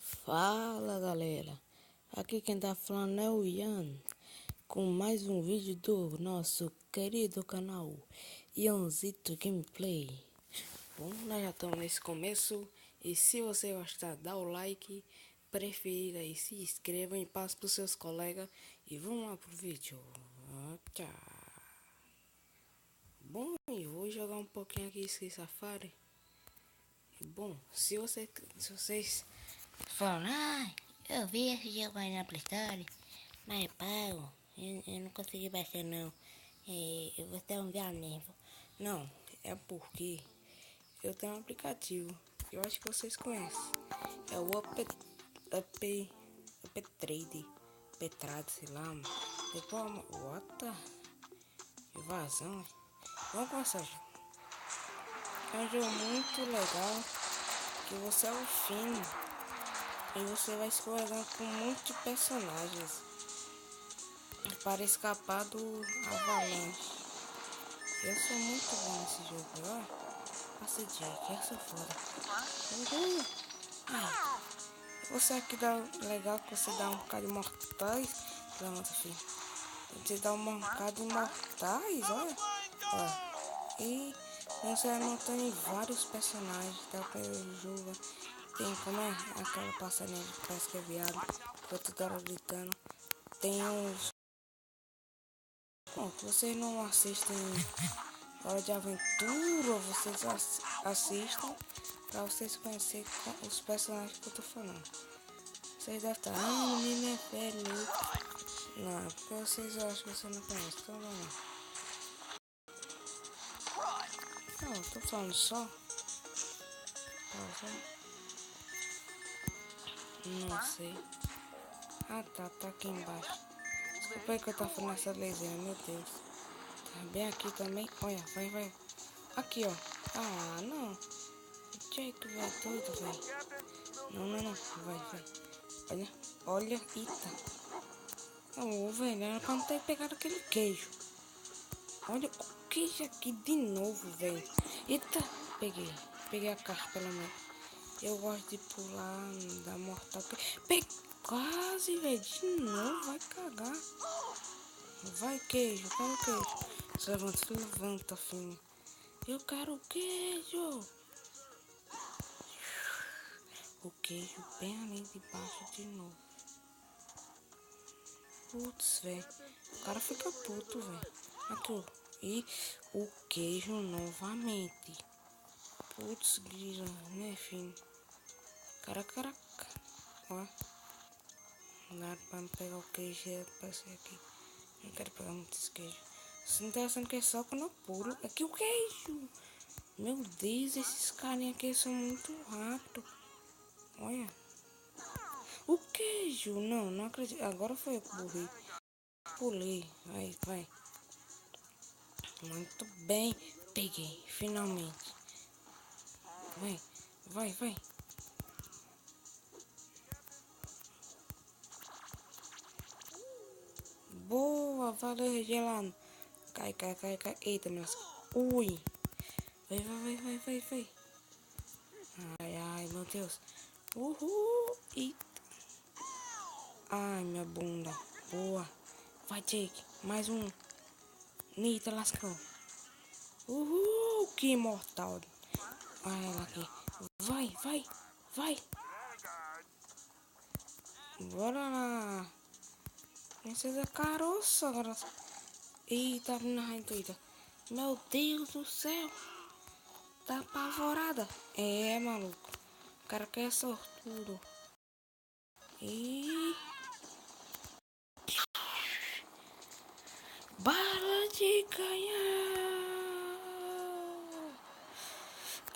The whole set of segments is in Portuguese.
Fala galera, aqui quem tá falando é o Ian, com mais um vídeo do nosso querido canal Ianzito Gameplay. Bom, nós já estamos nesse começo e se você gostar, dá o like, preferir aí, se inscreva e passe para os seus colegas e vamos lá pro vídeo. Tchau. Bom, eu vou jogar um pouquinho aqui esse Safari. Bom, se vocês falam, eu vi esse jogo aí na Play Store, mas é pago, eu não consegui baixar não, você é um vianevo. Não, é porque eu tenho um aplicativo, eu acho que vocês conhecem, é o Uptrade, Petrado, sei lá, mano. Depois, what the? Invasão, vamos começar. É um jogo muito legal, que você é o fino. E você vai escorregando com um monte de personagens para escapar do avalanche. Eu sou muito bom nesse jogo, ó. Passa Jake, eu sou foda. Uhul. Ai. Você aqui dá legal que você dá um bocado de mortais. Pronto, filho. Você dá um bocado de mortais, olha. Ó. E você vai montando vários personagens, tá? Pelo jogo. Tem como é aquela passarinha que parece que é viado, que eu toda hora gritando. Tem uns. Bom, que vocês não assistem Hora de Aventura, vocês assistam pra vocês conhecerem os personagens que eu tô falando. Vocês devem estar, o menino é velho. Não, porque vocês acham que você não conhece, então vamos lá. Não, eu tô falando só. Não sei. Ah tá aqui embaixo. Desculpa aí que eu tava falando essa lesinha, meu Deus. Tá bem aqui também. Olha, vai. Aqui, ó. Ah, não. Jake, vai doido, velho. Não. Vai. Olha. Eita. Oh, velho, era pra não ter pegado aquele queijo. Olha o queijo aqui de novo, velho. Eita, peguei a caixa pelo menos. Eu gosto de pular da mortal. Quase, velho, de novo, vai cagar. Vai, queijo, quero queijo. Se levanta, filho. Eu quero queijo. O queijo bem ali de baixo de novo. Putz, velho. O cara fica puto, velho. Aqui, e o queijo novamente. Putz, grila, né, filho? Caraca. Ó. Nada pra me pegar o queijo é aparecer aqui. Não quero pegar muitos queijos. Você não tá achando que é só quando eu pulo. Aqui o queijo. Meu Deus, esses carinha aqui são muito rápidos. Olha. O queijo. Não acredito. Agora foi eu que burrei. Pulei. Vai. Muito bem. Peguei. Finalmente. Vai. Boa. Valeu, gelando. Cai. Eita, meus. Ui. Vai. Ai, meu Deus. Uhul. Eita. Ai, minha bunda. Boa. Vai, Jake. Mais um. Nita lascou. Uhul. Que imortal. Olha ela aqui. Vai. Bora lá. Princesa Caroça. Eita, menina doida. Meu Deus do céu. Tá apavorada. É, maluco. O cara quer sortudo. E... Bala de ganhar.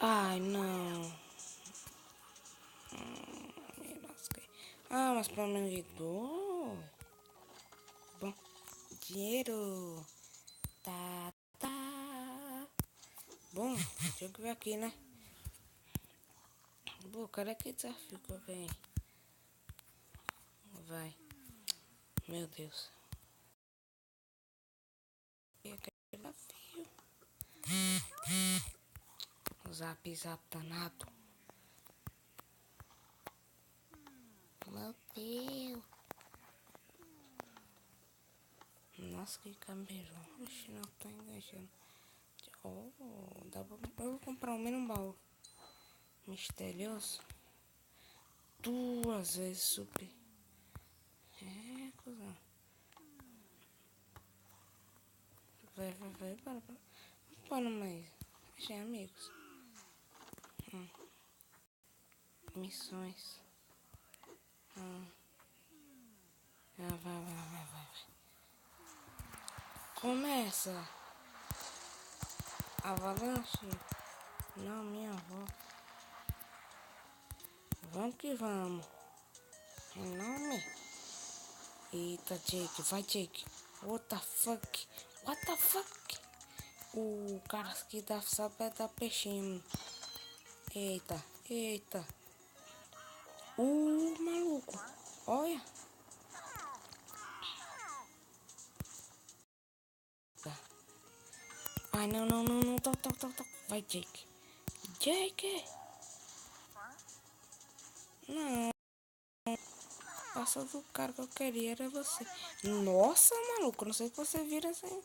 Ai, não. Me lasquei. Ah, mas pelo menos de dor. Bom, dinheiro. Tá. Bom, deixa eu ver aqui, né? Bom, cadê que desafio que eu venho? Vai. Meu Deus. E aquele desafio. Zap danado. Deus. Nossa, que cabeção. Oxi, não tô enganchando. Oh, dá pra... Eu vou comprar um menos baú. Misterioso. 2 vezes super. É, cuzão. Vai, para. Para no meio. Achei amigos. Missões. Vai. Começa. Avalanche. Não, minha avó. Vamos que vamos. Em nome. Eita, Jake. Vai, Jake. What the fuck? What the fuck? O cara que dá sabe dar peixinho. Eita. Maluco. Olha. Ai, não. Toca. Vai, Jake. Não. Passa do cara que eu queria, era você. Nossa, maluco. Não sei que você vira assim.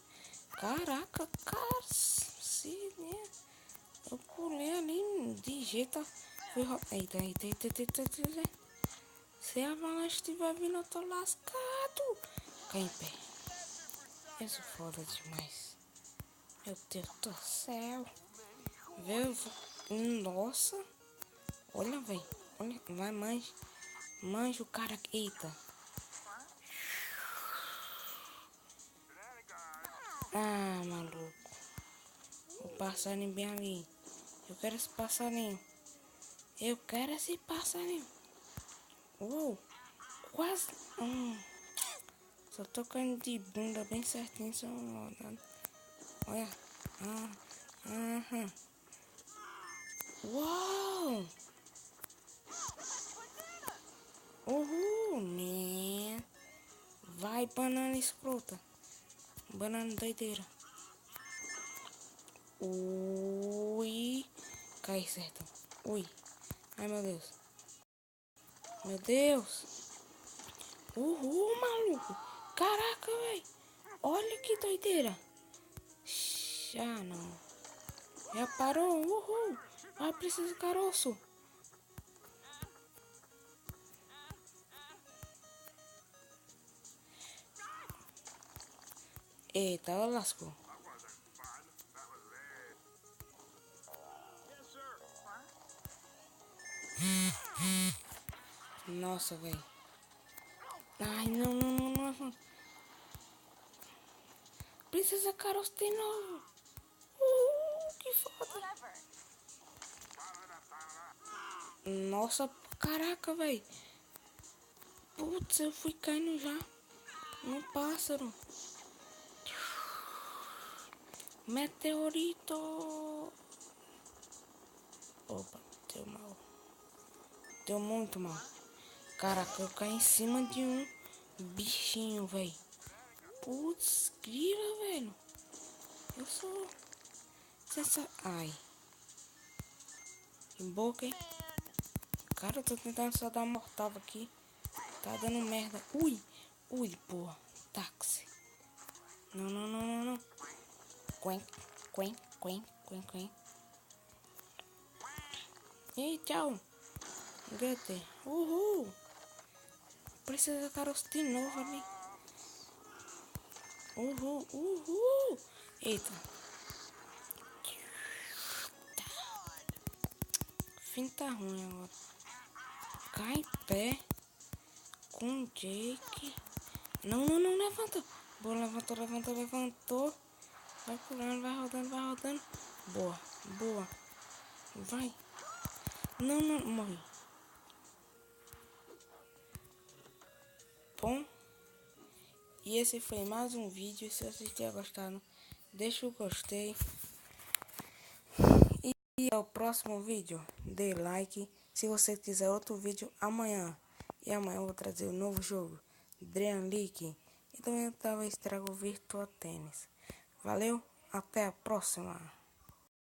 Caraca, cara. Né? Eu pulei ali de jeito. Fui Eita. Se a avalanche estiver vindo, eu tô lascado. Cai em pé. Isso é foda demais. Meu Deus do céu. Viu? Nossa. Olha, velho. Olha, vai, manja o cara. Eita. Ah, maluco. O passarinho bem ali. Eu quero esse passarinho. Uou. Quase. Só tocando de bunda bem certinho. Só rodando. Olha. Uau. Uhul, né? Vai, banana escrota. Banana doideira. Ui. Cai certo. Ui. Ai, meu Deus. Uhul, maluco. Caraca, velho. Olha que doideira. Já não. Já parou. Uhul. Vai, precisa caroço. Eita, ela lascou. Nossa, velho. Ai, não. Princesa Caroço de novo. Que foda. Nossa, caraca, velho. Putz, eu fui caindo já. No pássaro. Meteorito. Opa, deu mal. Deu muito mal. Caraca, eu caí em cima de um bichinho, velho. Putz, grila, velho. Eu sou... Ai. Que boca, hein? Cara, eu tô tentando só dar mortal aqui. Tá dando merda. Ui, porra. Táxi. Não. Quen. E tchau. Gata. Uhul. Precisa caroço de novo ali. Uhul. Eita. O fim tá ruim agora. Cai em pé. Com Jake. Não. Levanta. Boa, levantou. Vai pulando, vai rodando. Boa. Vai. Não, morri. Bom, e esse foi mais um vídeo. Se você tiver gostado, deixa o gostei. E ao próximo vídeo, dê like. Se você quiser outro vídeo amanhã. E amanhã eu vou trazer um novo jogo, Dream League. E também talvez traga o Virtua Tennis. Valeu, até a próxima.